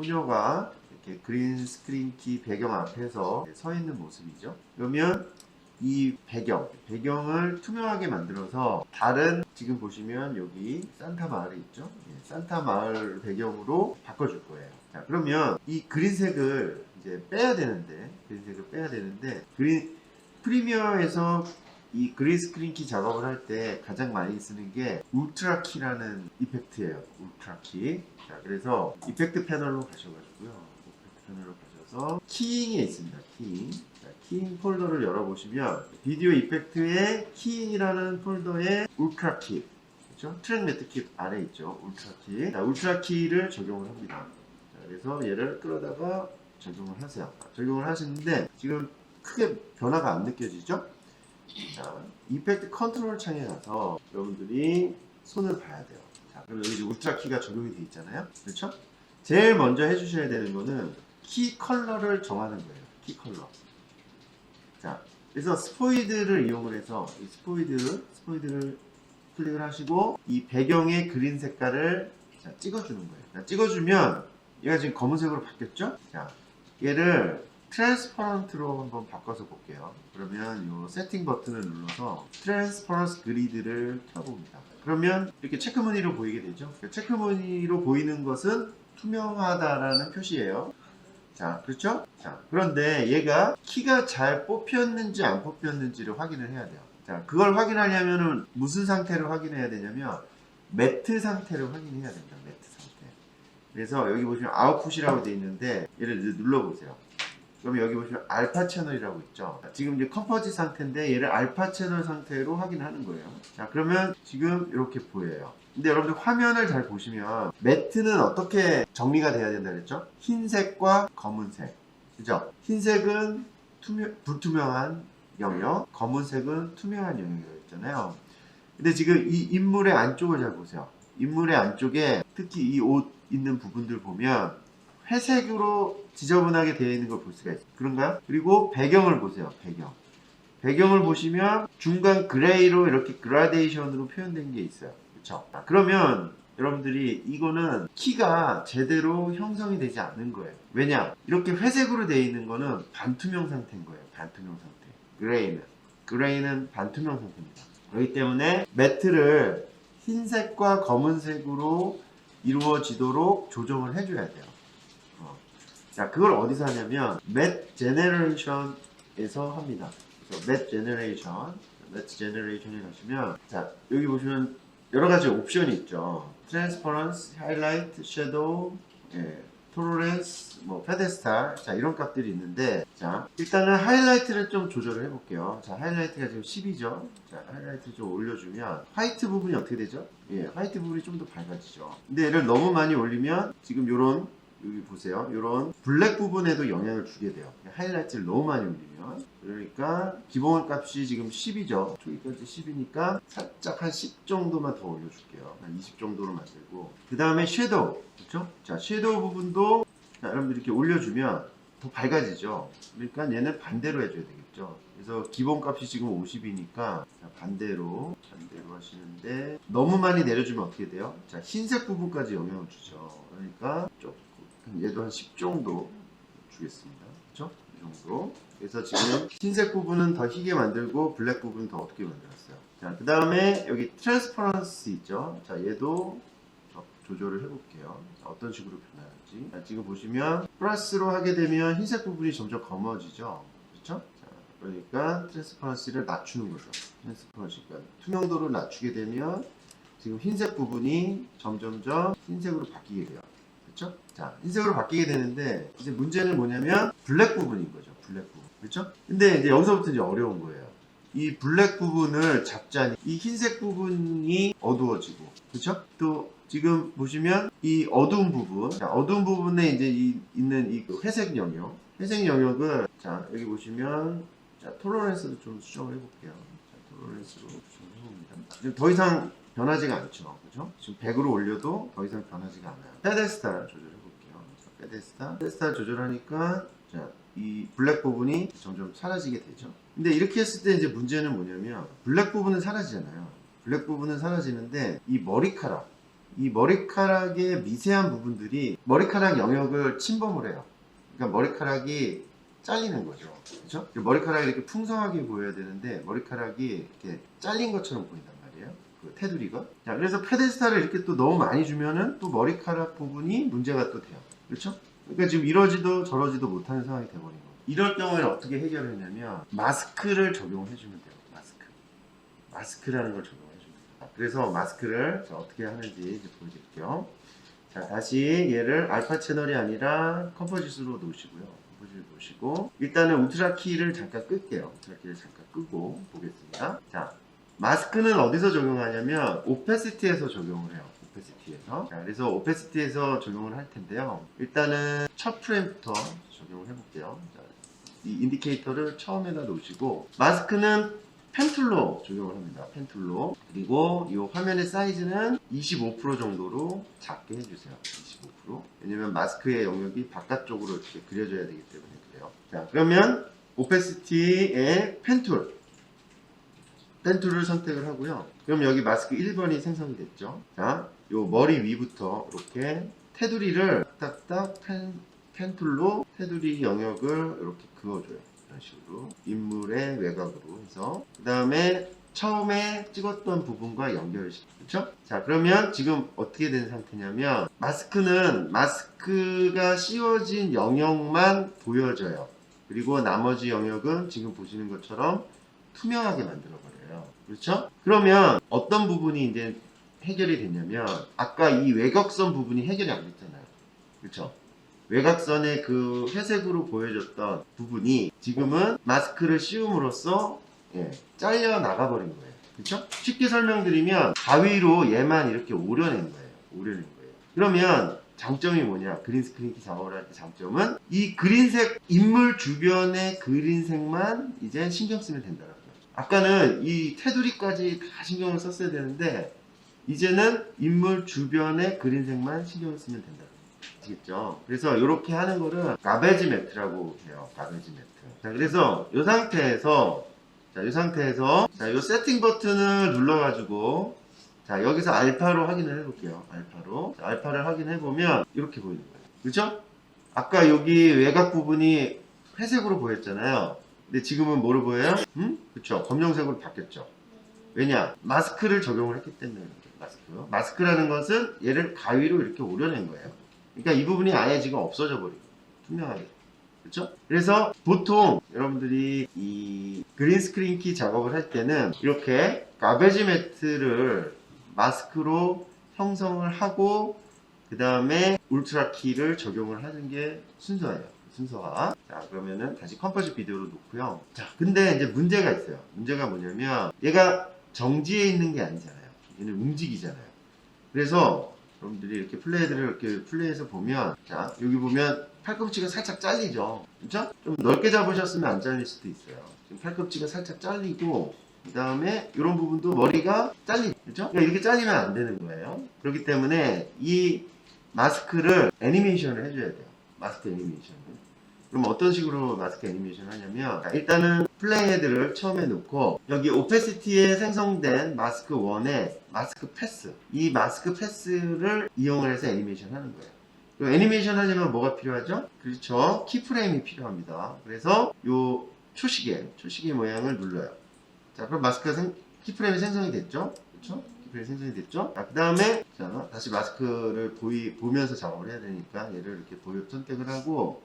소녀가 이렇게 그린 스크린 키 배경 앞에서 서 있는 모습이죠. 그러면 이 배경을 투명하게 만들어서 다른, 지금 보시면 여기 산타 마을이 있죠. 예, 산타 마을 배경으로 바꿔줄 거예요. 자, 그러면 이 그린색을 이제 빼야 되는데, 프리미어에서 이 그린 스크린 키 작업을 할 때 가장 많이 쓰는 게 울트라 키라는 이펙트예요. 울트라 키. 자, 그래서 이펙트 패널로 가셔가지고요. 키잉에 있습니다. 키잉. 자, 키잉 폴더를 열어보시면 비디오 이펙트의 키잉이라는 폴더에 울트라 키, 그렇죠? 트랙 매트 키 아래 있죠. 울트라 키. 자, 울트라 키를 적용을 합니다. 자, 그래서 얘를 끌어다가 적용을 하세요. 적용을 하시는데 지금 크게 변화가 안 느껴지죠? 자, 이펙트 컨트롤 창에 가서 여러분들이 손을 봐야 돼요. 자, 그럼 여기 울트라 키가 적용이 되어 있잖아요. 그렇죠? 제일 먼저 해주셔야 되는 거는 키 컬러를 정하는 거예요. 키 컬러. 자, 그래서 스포이드를 이용을 해서 이 스포이드를 클릭을 하시고 이 배경의 그린 색깔을 자, 찍어주는 거예요. 자, 찍어주면 얘가 지금 검은색으로 바뀌었죠? 자, 얘를 트랜스퍼런트로 한번 바꿔서 볼게요. 그러면 이 세팅 버튼을 눌러서 트랜스퍼런스 그리드를 켜봅니다. 그러면 이렇게 체크무늬로 보이게 되죠. 체크무늬로 보이는 것은 투명하다라는 표시예요. 자, 그렇죠? 자, 그런데 얘가 키가 잘 뽑혔는지 안 뽑혔는지를 확인을 해야 돼요. 자, 그걸 확인하려면 무슨 상태를 확인해야 되냐면 매트 상태를 확인해야 됩니다. 매트 상태. 그래서 여기 보시면 아웃풋이라고 되어 있는데 얘를 눌러보세요. 그러면 여기 보시면 알파 채널이라고 있죠. 지금 이제 컴포지 상태인데 얘를 알파 채널 상태로 확인하는 거예요. 자, 그러면 지금 이렇게 보여요. 근데 여러분들 화면을 잘 보시면 매트는 어떻게 정리가 돼야 된다 그랬죠? 흰색과 검은색. 그죠? 흰색은 불투명한 영역, 검은색은 투명한 영역이었잖아요. 근데 지금 이 인물의 안쪽을 잘 보세요. 인물의 안쪽에 특히 이 옷 있는 부분들 보면 회색으로 지저분하게 되어 있는 걸 볼 수가 있어요. 그런가요? 그리고 배경을 보세요. 배경을 보시면 중간 그레이로 이렇게 그라데이션으로 표현된 게 있어요. 그렇죠? 그러면 여러분들이 이거는 키가 제대로 형성이 되지 않은 거예요. 왜냐? 이렇게 회색으로 되어 있는 거는 반투명 상태인 거예요. 반투명 상태. 그레이는 반투명 상태입니다. 그렇기 때문에 매트를 흰색과 검은색으로 이루어지도록 조정을 해줘야 돼요. 자, 그걸 어디서 하냐면 맷 제너레이션에서 합니다. 그래서 맷 제너레이션에 가시면 자, 여기 보시면 여러 가지 옵션이 있죠. 트랜스퍼런스, 하이라이트, 섀도우, 톨러런스, 뭐 페데스탈, 자, 이런 값들이 있는데, 자, 일단은 하이라이트를 좀 조절을 해볼게요. 자, 하이라이트가 지금 10이죠. 자, 하이라이트 좀 올려주면 화이트 부분이 어떻게 되죠? 예, 화이트 부분이 좀 더 밝아지죠. 근데 얘를 너무 많이 올리면 지금 요런, 여기 보세요. 이런 블랙 부분에도 영향을 주게 돼요. 하이라이트를 너무 많이 올리면. 그러니까 기본 값이 지금 10이죠. 초기까지 10이니까 살짝 한 10 정도만 더 올려줄게요. 한 20 정도로 만들고. 그 다음에 섀도우. 그렇죠? 자, 섀도우 부분도 자, 여러분들 이렇게 올려주면 더 밝아지죠. 그러니까 얘는 반대로 해줘야 되겠죠. 그래서 기본 값이 지금 50이니까 반대로 하시는데 너무 많이 내려주면 어떻게 돼요? 자, 흰색 부분까지 영향을 주죠. 그러니까 조금 얘도 한 10 정도 주겠습니다. 그렇죠? 이 정도. 그래서 지금 흰색 부분은 더 희게 만들고 블랙 부분은 더 어둡게 만들었어요. 자, 그 다음에 여기 트랜스퍼런스 있죠. 자, 얘도 조절을 해볼게요. 자, 어떤 식으로 변화할지. 자, 지금 보시면 플러스로 하게 되면 흰색 부분이 점점 검어지죠. 그렇죠? 자, 그러니까 트랜스퍼런시를 낮추는 거죠. 트랜스퍼런시가 투명도를 낮추게 되면 지금 흰색 부분이 점점점 흰색으로 바뀌게 돼요. 그렇죠? 자, 흰색으로 바뀌게 되는데 이제 문제는 뭐냐면 블랙 부분인 거죠. 블랙 부분. 그렇죠? 근데 이제 여기서부터 이제 어려운 거예요. 이 블랙 부분을 잡자니 이 흰색 부분이 어두워지고, 그렇죠? 또 지금 보시면 이 어두운 부분, 자, 어두운 부분에 이제 있는 이 회색 영역을 자, 여기 보시면 자, 톨러런스도 좀 수정을 해볼게요. 자, 톨러런스로 수정을 해봅니다. 지금 더 이상 변하지가 않죠. 그죠? 지금 100으로 올려도 더 이상 변하지가 않아요. 페데스탈 조절해볼게요. 페데스탈 조절하니까 자, 이 블랙 부분이 점점 사라지게 되죠. 근데 이렇게 했을 때 이제 문제는 뭐냐면 블랙 부분은 사라지잖아요. 블랙 부분은 사라지는데 이 머리카락, 이 머리카락의 미세한 부분들이 머리카락 영역을 침범을 해요. 그러니까 머리카락이 잘리는 거죠. 그렇죠? 머리카락이 이렇게 풍성하게 보여야 되는데 머리카락이 이렇게 잘린 것처럼 보인단 말이에요. 그 테두리가. 자, 그래서 페데스탈을 이렇게 또 너무 많이 주면은 또 머리카락 부분이 문제가 또 돼요. 그렇죠? 그러니까 지금 이러지도 저러지도 못하는 상황이 돼버린 거예요. 이럴 경우에는 어떻게 해결했냐면 마스크를 적용을 해주면 돼요. 마스크라는 걸 적용해 줍니다. 그래서 마스크를 어떻게 하는지 이제 보여드릴게요. 자, 다시 얘를 알파 채널이 아니라 컴포짓으로 놓으시고요. 컴포짓을 놓으시고 일단은 울트라 키를 잠깐 끌게요. 울트라 키를 잠깐 끄고 보겠습니다. 자, 마스크는 어디서 적용하냐면 오페시티에서 적용을 해요. 오페시티에서. 자, 그래서 오페시티에서 적용을 할 텐데요. 일단은 첫 프레임부터 적용을 해볼게요. 자, 이 인디케이터를 처음에다 놓으시고 마스크는 펜툴로 적용을 합니다. 펜툴로. 그리고 이 화면의 사이즈는 25% 정도로 작게 해주세요. 25%. 왜냐면 마스크의 영역이 바깥쪽으로 이렇게 그려져야 되기 때문에 그래요. 자, 그러면 오페시티의 펜툴을 선택을 하고요. 그럼 여기 마스크 1번이 생성이 됐죠. 자, 요 머리 위부터 이렇게 테두리를 딱딱 펜툴로 테두리 영역을 이렇게 그어줘요. 이런 식으로 인물의 외곽으로 해서 그 다음에 처음에 찍었던 부분과 연결시키죠. 그렇죠? 자, 그러면 지금 어떻게 된 상태냐면 마스크는 마스크가 씌워진 영역만 보여져요. 그리고 나머지 영역은 지금 보시는 것처럼 투명하게 만들어 버려요. 그렇죠? 그러면 어떤 부분이 이제 해결이 됐냐면 아까 이 외곽선 부분이 해결이 안 됐잖아요. 그렇죠? 외곽선의 그 회색으로 보여졌던 부분이 지금은 마스크를 씌움으로써 잘려 나가버린 거예요. 그렇죠? 쉽게 설명드리면 가위로 얘만 이렇게 오려낸 거예요. 그러면 장점이 뭐냐? 그린 스크린키 작업을 할 때 장점은 이 그린색 인물 주변의 그린색만 이제 신경 쓰면 된다는 거예요. 아까는 이 테두리까지 다 신경을 썼어야 되는데 이제는 인물 주변의 그린색만 신경을 쓰면 된다. 아시겠죠? 그래서 이렇게 하는 거를 가베지 매트라고 해요. 가베지 매트. 자, 그래서 이 상태에서 자, 이 세팅 버튼을 눌러가지고 자, 여기서 알파로 확인을 해볼게요. 자, 알파를 확인해보면 이렇게 보이는 거예요. 그렇죠? 아까 여기 외곽 부분이 회색으로 보였잖아요. 근데 지금은 뭐로 보여요? 그렇죠? 검정색으로 바뀌었죠. 왜냐? 마스크를 적용을 했기 때문에. 마스크라는 것은 얘를 가위로 이렇게 오려낸 거예요. 그러니까 이 부분이 아예 지금 없어져 버리고 투명하게. 그렇죠? 그래서 보통 여러분들이 이 그린 스크린 키 작업을 할 때는 이렇게 가베지 매트를 마스크로 형성을 하고 그 다음에 울트라 키를 적용을 하는 게 순서예요. 순서가. 자, 그러면은 다시 컴포짓 비디오로 놓고요. 자, 근데 이제 문제가 있어요. 문제가 뭐냐면 얘가 정지해 있는 게 아니잖아요. 얘는 움직이잖아요. 그래서 여러분들이 이렇게 플레이들을 이렇게 플레이해서 보면 자, 여기 보면 팔꿈치가 살짝 잘리죠. 그렇죠? 좀 넓게 잡으셨으면 안 잘릴 수도 있어요. 지금 팔꿈치가 살짝 잘리고 그 다음에 이런 부분도 머리가 잘리죠. 그렇죠? 그러니까 이렇게 잘리면 안 되는 거예요. 그렇기 때문에 이 마스크를 애니메이션을 해줘야 돼요. 마스크 애니메이션을. 그럼 어떤 식으로 마스크 애니메이션을 하냐면 일단은 플레이 헤드를 처음에 놓고 여기 오페시티에 생성된 마스크 1에 마스크 패스, 이 마스크 패스를 이용을 해서 애니메이션 하는 거예요. 그럼 애니메이션 하려면 뭐가 필요하죠? 그렇죠, 키프레임이 필요합니다. 그래서 요 초시계 모양을 눌러요. 자, 그럼 마스크가 키프레임이 생성이 됐죠? 그렇죠? 키프레임이 생성이 됐죠? 자, 그 다음에 자, 다시 마스크를 보면서 작업을 해야 되니까 얘를 이렇게 선택을 하고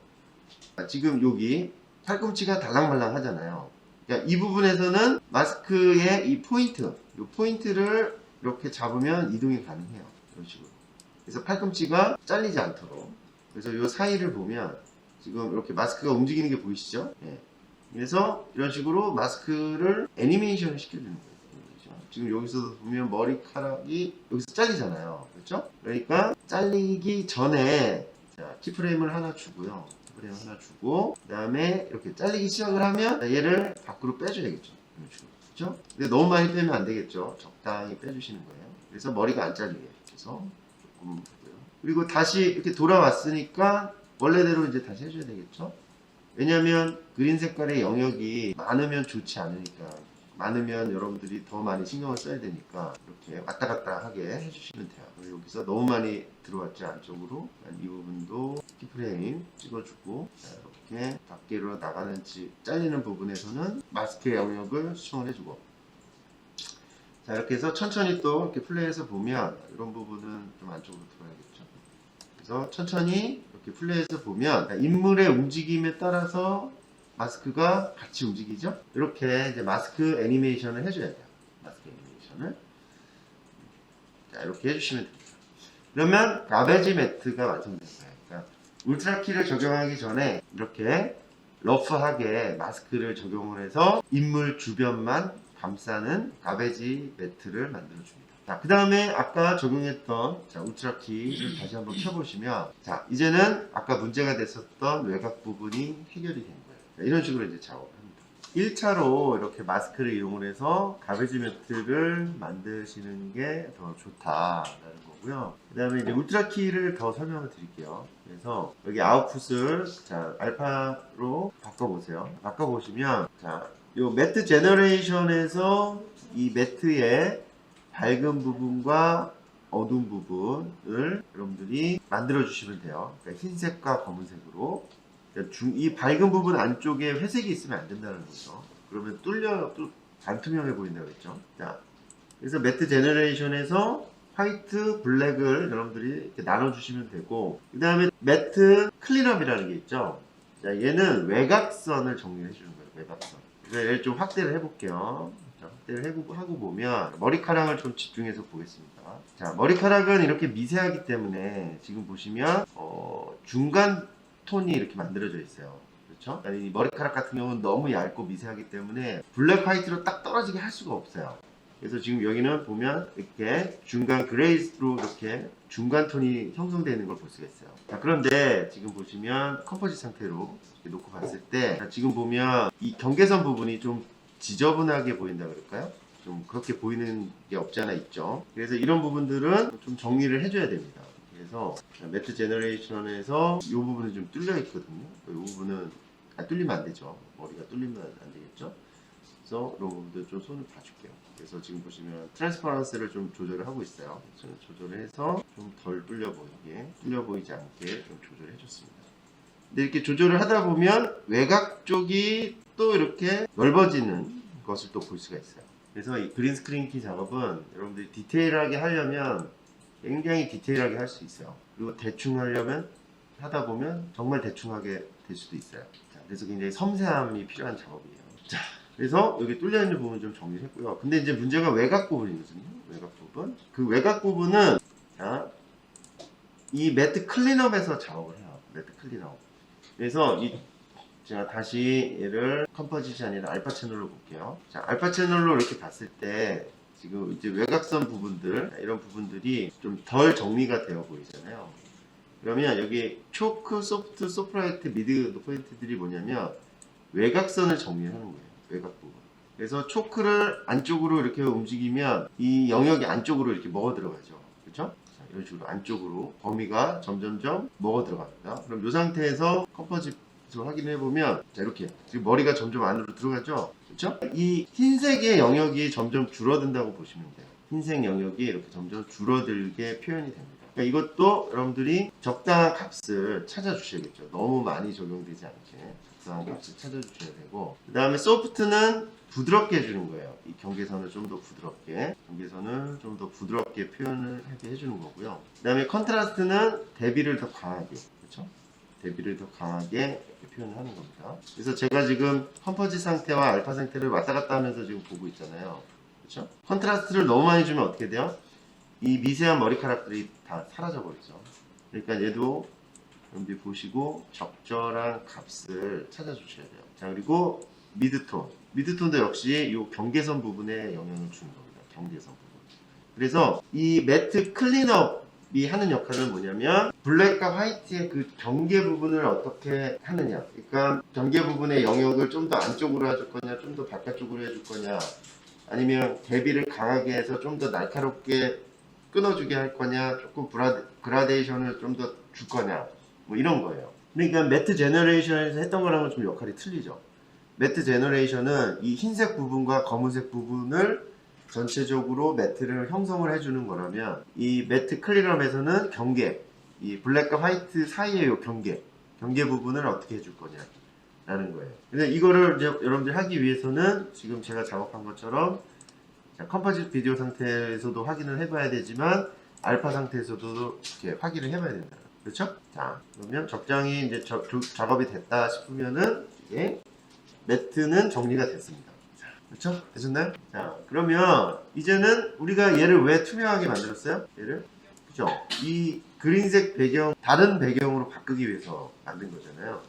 지금 여기 팔꿈치가 달랑말랑 하잖아요. 그러니까 이 부분에서는 마스크의 이 포인트를 이렇게 잡으면 이동이 가능해요. 이런 식으로. 그래서 팔꿈치가 잘리지 않도록. 그래서 이 사이를 보면 지금 이렇게 마스크가 움직이는 게 보이시죠? 예. 그래서 이런 식으로 마스크를 애니메이션을 시켜주는 거예요. 지금 여기서 보면 머리카락이 여기서 잘리잖아요. 그렇죠? 그러니까 잘리기 전에 자, 키프레임을 하나 주고요. 그 다음에 이렇게 잘리기 시작을 하면 얘를 밖으로 빼줘야겠죠. 그렇죠? 근데 너무 많이 빼면 안 되겠죠. 적당히 빼주시는 거예요. 그래서 머리가 안 잘리게. 그래서 조금 보고요. 그리고 다시 이렇게 돌아왔으니까 원래대로 이제 다시 해줘야 되겠죠. 왜냐면 그린 색깔의 영역이 많으면 좋지 않으니까. 많으면 여러분들이 더 많이 신경을 써야 되니까 이렇게 왔다 갔다 하게 해주시면 돼요. 여기서 너무 많이 들어왔지 안쪽으로 이 부분도 키프레임 찍어주고, 자, 이렇게 밖으로 나가는 잘리는 부분에서는 마스크 영역을 수정을 해주고, 자, 이렇게 해서 천천히 또 이렇게 플레이해서 보면 이런 부분은 좀 안쪽으로 들어야겠죠. 그래서 천천히 이렇게 플레이해서 보면 인물의 움직임에 따라서 마스크가 같이 움직이죠. 이렇게 이제 마스크 애니메이션을 해줘야 돼요. 마스크 애니메이션을. 자, 이렇게 해주시면 됩니다. 그러면 가베지 매트가 완성된 거예요. 그러니까 울트라 키를 적용하기 전에 이렇게 러프하게 마스크를 적용을 해서 인물 주변만 감싸는 가베지 매트를 만들어 줍니다. 자, 그 다음에 아까 적용했던 울트라 키를 다시 한번 켜보시면, 자, 이제는 아까 문제가 됐었던 외곽 부분이 해결이 된 거예요. 자, 이런 식으로 이제 작업을 합니다. 1차로 이렇게 마스크를 이용을 해서 가베지 매트를 만드시는 게 더 좋다라는 거고요. 그 다음에 이제 울트라 키를 더 설명을 드릴게요. 그래서 여기 아웃풋을 자, 알파로 바꿔보세요. 바꿔보시면, 자, 요 매트 제너레이션에서 이 매트의 밝은 부분과 어두운 부분을 여러분들이 만들어 주시면 돼요. 그러니까 흰색과 검은색으로. 그러니까 이 밝은 부분 안쪽에 회색이 있으면 안 된다는 거죠. 그러면 또 반투명해 보인다고 했죠. 자, 그래서 매트 제너레이션에서 화이트, 블랙을 여러분들이 이렇게 나눠주시면 되고, 그 다음에 매트 클린업이라는 게 있죠. 자, 얘는 외곽선을 정리해 주는 거예요. 외곽선. 그래서 얘를 좀 확대를 해볼게요. 자, 확대를 하고 보면 머리카락을 좀 집중해서 보겠습니다. 자, 머리카락은 이렇게 미세하기 때문에 지금 보시면 중간 톤이 이렇게 만들어져 있어요. 그렇죠? 이 머리카락 같은 경우는 너무 얇고 미세하기 때문에 블랙 화이트로 딱 떨어지게 할 수가 없어요. 그래서 지금 여기는 보면 이렇게 중간 그레이로 이렇게 중간 톤이 형성되는 걸 볼 수가 있어요. 자, 그런데 지금 보시면 컴포지 상태로 이렇게 놓고 봤을 때, 자, 지금 보면 이 경계선 부분이 좀 지저분하게 보인다 그럴까요? 좀 그렇게 보이는 게 없지 않아 있죠. 그래서 이런 부분들은 좀 정리를 해줘야 됩니다. 그래서 매트 제너레이션에서 이 부분이 좀 뚫려 있거든요. 이 부분은 뚫리면 안 되죠. 머리가 뚫리면 안 되겠죠. 그래서 이런 부분도 좀 손을 봐줄게요. 그래서 지금 보시면 트랜스퍼런스를 좀 조절을 하고 있어요. 저는 조절을 해서 좀 덜 뚫려 보이지 않게 좀 조절을 해줬습니다. 근데 이렇게 조절을 하다 보면 외곽 쪽이 또 이렇게 넓어지는 것을 또 볼 수가 있어요. 그래서 이 그린 스크린 키 작업은 여러분들이 디테일하게 하려면 굉장히 디테일하게 할 수 있어요. 그리고 대충 하려면 하다 보면 정말 대충하게 될 수도 있어요. 자, 그래서 굉장히 섬세함이 필요한 작업이에요. 자, 그래서 여기 뚫려 있는 부분 좀 정리를 했고요. 근데 이제 문제가 외곽 부분이거든요. 외곽 부분. 그 외곽 부분은 자, 이 매트 클린업에서 작업을 해요. 매트 클린업. 그래서 제가 다시 얘를 컴포지션이 아니라 알파 채널로 볼게요. 자, 알파 채널로 이렇게 봤을 때 지금 이제 외곽선 부분들, 이런 부분들이 좀 덜 정리가 되어 보이잖아요. 그러면 여기 초크, 소프트, 소프라이트, 미드 포인트들이 뭐냐면 외곽선을 정리하는 거예요. 외곽 부분. 그래서 초크를 안쪽으로 이렇게 움직이면 이 영역이 안쪽으로 이렇게 먹어 들어가죠. 그렇죠? 자, 이런 식으로 안쪽으로 범위가 점점점 먹어 들어갑니다. 그럼 이 상태에서 컴포지트 확인해 보면, 자, 이렇게 지금 머리가 점점 안으로 들어가죠. 그렇죠? 이 흰색의 영역이 점점 줄어든다고 보시면 돼요. 흰색 영역이 이렇게 점점 줄어들게 표현이 됩니다. 그러니까 이것도 여러분들이 적당한 값을 찾아주셔야겠죠. 너무 많이 적용되지 않게 적당한 값을 찾아주셔야 되고, 그 다음에 소프트는 부드럽게 해주는 거예요. 이 경계선을 좀 더 부드럽게, 경계선을 좀 더 부드럽게 표현을 하게 해주는 거고요. 그 다음에 컨트라스트는 대비를 더 강하게, 그렇죠? 대비를 더 강하게 이렇게 표현을 하는 겁니다. 그래서 제가 지금 컴포지 상태와 알파 상태를 왔다 갔다 하면서 지금 보고 있잖아요. 그렇죠? 컨트라스트를 너무 많이 주면 어떻게 돼요? 이 미세한 머리카락들이 다 사라져 버리죠. 그러니까 얘도 여러분들이 보시고 적절한 값을 찾아주셔야 돼요. 자, 그리고 미드톤. 미드톤도 역시 이 경계선 부분에 영향을 주는 겁니다. 경계선 부분. 그래서 이 매트 클린업이 하는 역할은 뭐냐면 블랙과 화이트의 그 경계 부분을 어떻게 하느냐. 그러니까 경계 부분의 영역을 좀 더 안쪽으로 해줄 거냐, 좀 더 바깥쪽으로 해줄 거냐, 아니면 대비를 강하게 해서 좀 더 날카롭게 끊어주게 할 거냐, 조금 그라데이션을 좀 더 줄 거냐, 뭐 이런 거예요. 그러니까 매트 제너레이션에서 했던 거랑은 좀 역할이 틀리죠. 매트 제너레이션은 이 흰색 부분과 검은색 부분을 전체적으로 매트를 형성을 해주는 거라면, 이 매트 클리럼에서는 경계, 이 블랙과 화이트 사이의 요 경계 부분을 어떻게 해줄 거냐 라는 거예요. 근데 이거를 이제 여러분들이 하기 위해서는 지금 제가 작업한 것처럼, 자, 컴포지트 비디오 상태에서도 확인을 해봐야 되지만 알파 상태에서도 이렇게 확인을 해봐야 된다. 그렇죠? 자, 그러면 적당히 이제 작업이 됐다 싶으면은 이게 매트는 정리가 됐습니다. 자, 그렇죠? 되셨나요? 자, 그러면 이제는 우리가 얘를 왜 투명하게 만들었어요? 얘를, 그죠? 이 그린색 배경 다른 배경으로 바꾸기 위해서 만든 거잖아요.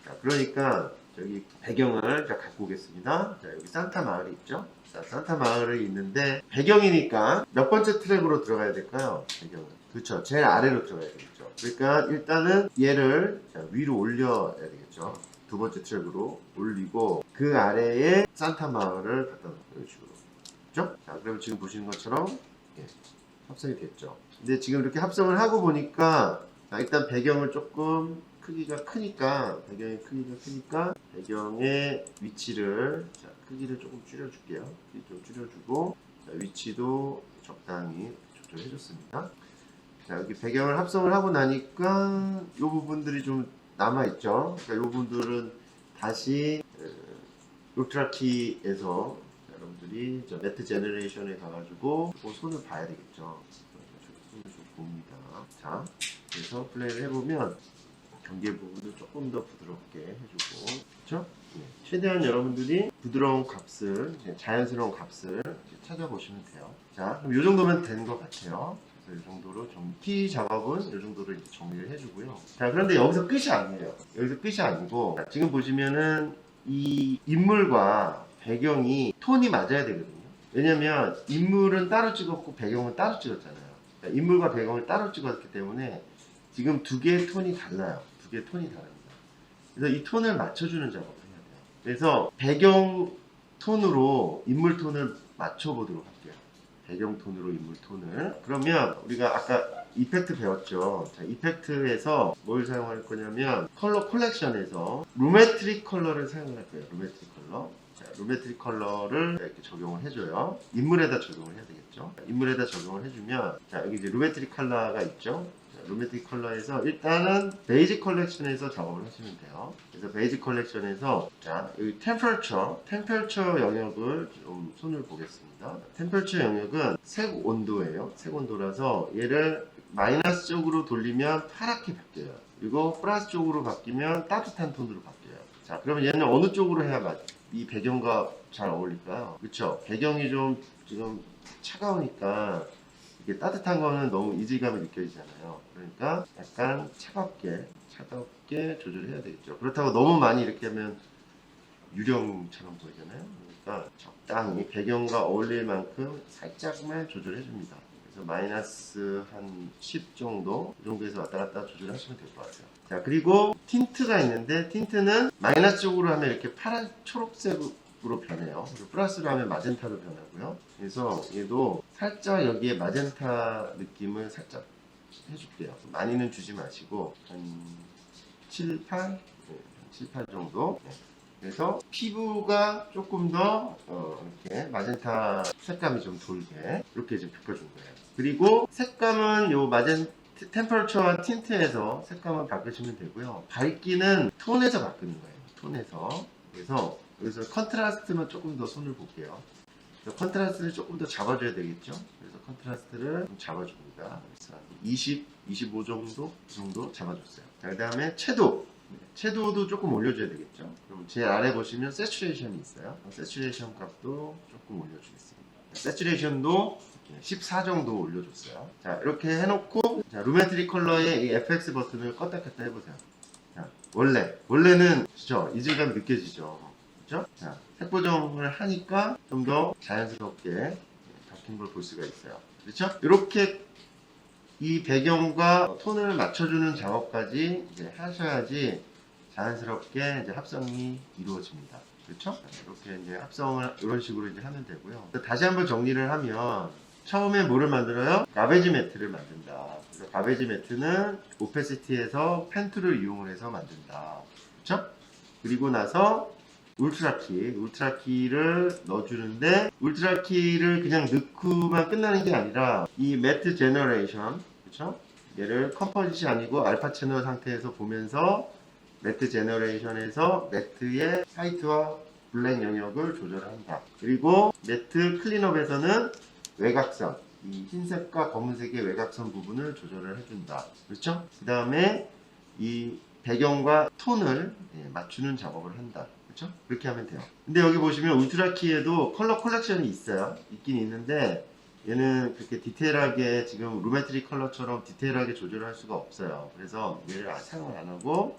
자, 그러니까 저기 배경을 자 갖고 오겠습니다. 자, 여기 산타 마을이 있죠? 자, 산타 마을이 있는데 배경이니까 몇 번째 트랙으로 들어가야 될까요? 배경은. 그렇죠. 제일 아래로 들어가야 되겠죠. 그러니까 일단은 얘를 자, 위로 올려야 되겠죠. 두 번째 트랙으로 올리고 그 아래에 산타 마을을 갖다 놓고 이런 식으로. 그렇죠? 자, 그럼 지금 보시는 것처럼 예, 합성이 됐죠. 근데 지금 이렇게 합성을 하고 보니까 자, 일단 배경을 조금 크기가 크니까 배경의 위치를 자, 크기를 조금 줄여줄게요. 크기 좀 줄여주고 자, 위치도 적당히 조절해 줬습니다. 자, 여기 배경을 합성을 하고 나니까 이 부분들이 좀 남아있죠. 그러니까 이 부분들은 다시 울트라키에서 여러분들이 매트 제너레이션에 가가지고 손을 봐야 되겠죠. 손을 좀 봅니다. 자, 그래서 플레이를 해보면 경계 부분을 조금 더 부드럽게 해주고, 그렇죠? 네. 최대한 여러분들이 부드러운 값을, 자연스러운 값을 찾아보시면 돼요. 자, 그럼 이 정도면 된 것 같아요. 그래서 이 정도로 키 작업은 이 정도로 이제 정리를 해주고요. 자, 그런데 여기서 끝이 아니에요. 여기서 끝이 아니고, 자, 지금 보시면은 이 인물과 배경이 톤이 맞아야 되거든요. 왜냐면 인물은 따로 찍었고 배경은 따로 찍었잖아요. 그러니까 인물과 배경을 따로 찍었기 때문에 지금 두 개의 톤이 달라요. 두 개의 톤이 다릅니다. 그래서 이 톤을 맞춰주는 작업을 해야 돼요. 그래서 배경 톤으로 인물 톤을 맞춰보도록 할게요. 배경 톤으로 인물 톤을. 그러면 우리가 아까 이펙트 배웠죠. 자, 이펙트에서 뭘 사용할 거냐면 컬러 콜렉션에서 루메트릭 컬러를 사용할 거예요. 루메트릭 컬러. 자, 루메트릭 컬러를 이렇게 적용을 해줘요. 인물에다 적용을 해야 되겠죠. 인물에다 적용을 해주면 자, 여기 이제 루메트릭 컬러가 있죠. 루메트릭 컬러에서 일단은 베이직 컬렉션에서 작업을 하시면 돼요. 그래서 베이직 컬렉션에서 자, 여기 템퍼처 영역을 좀 손을 보겠습니다. 템퍼처 영역은 색 온도예요. 색 온도라서 얘를 마이너스 쪽으로 돌리면 파랗게 바뀌어요. 그리고 플러스 쪽으로 바뀌면 따뜻한 톤으로 바뀌어요. 자, 그러면 얘는 어느 쪽으로 해야 이 배경과 잘 어울릴까요? 그렇죠? 배경이 좀 지금 차가우니까 이게 따뜻한 거는 너무 이질감이 느껴지잖아요. 그러니까 약간 차갑게 조절해야 되겠죠. 그렇다고 너무 많이 이렇게 하면 유령처럼 보이잖아요. 그러니까 적당히 배경과 어울릴 만큼 살짝만 조절해 줍니다. 그래서 마이너스 한 10 정도, 그 정도에서 왔다 갔다 조절하시면 될 것 같아요. 자, 그리고 틴트가 있는데 틴트는 마이너스 쪽으로 하면 이렇게 파란 초록색으로 변해요. 그리고 플러스로 하면 마젠타로 변하고요. 그래서 얘도 살짝 여기에 마젠타 느낌을 살짝 해줄게요. 많이는 주지 마시고 한 7, 8? 네, 7, 8 정도. 네. 그래서 피부가 조금 더 이렇게 마젠타 색감이 좀 돌게 이렇게 좀 바꿔준 거예요. 그리고 색감은 요 템퍼처와 틴트에서 색감을 바꾸시면 되고요. 밝기는 톤에서 바꾸는 거예요. 톤에서. 그래서 여기서 컨트라스트만 조금 더 손을 볼게요. 컨트라스트를 조금 더 잡아줘야 되겠죠. 그래서 컨트라스트를 좀 잡아줍니다. 그래서 20, 25 정도? 그 정도 잡아줬어요. 그 다음에 채도도 조금 올려줘야 되겠죠. 그럼 제 아래 보시면 세츄레이션이 있어요. 세츄레이션 값도 조금 올려주겠습니다. 세츄레이션도 14 정도 올려줬어요. 자, 이렇게 해놓고 자, 루메트릭 컬러의 이 FX 버튼을 껐다 켰다 해보세요. 자, 원래는 그죠? 이질감 느껴지죠. 그죠? 자, 색 보정을 하니까 좀 더 자연스럽게 바뀐 걸 볼 수가 있어요. 그렇죠? 이렇게 이 배경과 톤을 맞춰주는 작업까지 이제 하셔야지 자연스럽게 이제 합성이 이루어집니다. 그렇죠? 이렇게 이제 합성을 이런 식으로 이제 하면 되고요. 다시 한번 정리를 하면 처음에 뭐를 만들어요? 가베지 매트를 만든다. 그래서 가베지 매트는 오페시티에서 펜툴을 이용을 해서 만든다. 그렇죠? 그리고 나서 울트라 키를 넣어주는데, 울트라 키를 그냥 넣고만 끝나는 게 아니라 이 매트 제너레이션, 그렇죠? 얘를 컴포짓이 아니고 알파 채널 상태에서 보면서 매트 제너레이션에서 매트의 화이트와 블랙 영역을 조절한다. 그리고 매트 클린업에서는 외곽선, 이 흰색과 검은색의 외곽선 부분을 조절을 해준다. 그렇죠? 그 다음에 이 배경과 톤을 맞추는 작업을 한다. 그렇죠? 그렇게 하면 돼요. 근데 여기 보시면 울트라 키에도 컬러 컬렉션이 있어요. 있긴 있는데 얘는 그렇게 디테일하게 지금 루메트릭 컬러처럼 디테일하게 조절할 수가 없어요. 그래서 얘를 사용을 안 하고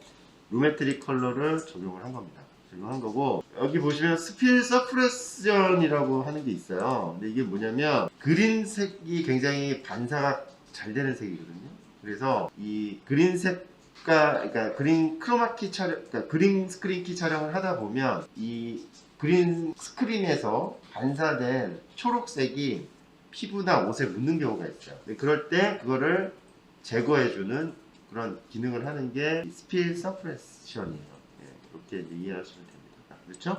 루메트릭 컬러를 적용을 한 겁니다. 적용한 거고, 여기 보시면 스필 서프레션이라고 하는 게 있어요. 근데 이게 뭐냐면 그린색이 굉장히 반사가 잘 되는 색이거든요. 그래서 이 그린색과, 그러니까 그린 크로마키 촬영, 그러니까 그린 스크린 키 촬영을 하다 보면 이 그린 스크린에서 반사된 초록색이 피부나 옷에 묻는 경우가 있어요. 그럴 때 그거를 제거해주는 그런 기능을 하는 게 스필 서프레션이에요. 이렇게 이해하시면 됩니다. 그렇죠?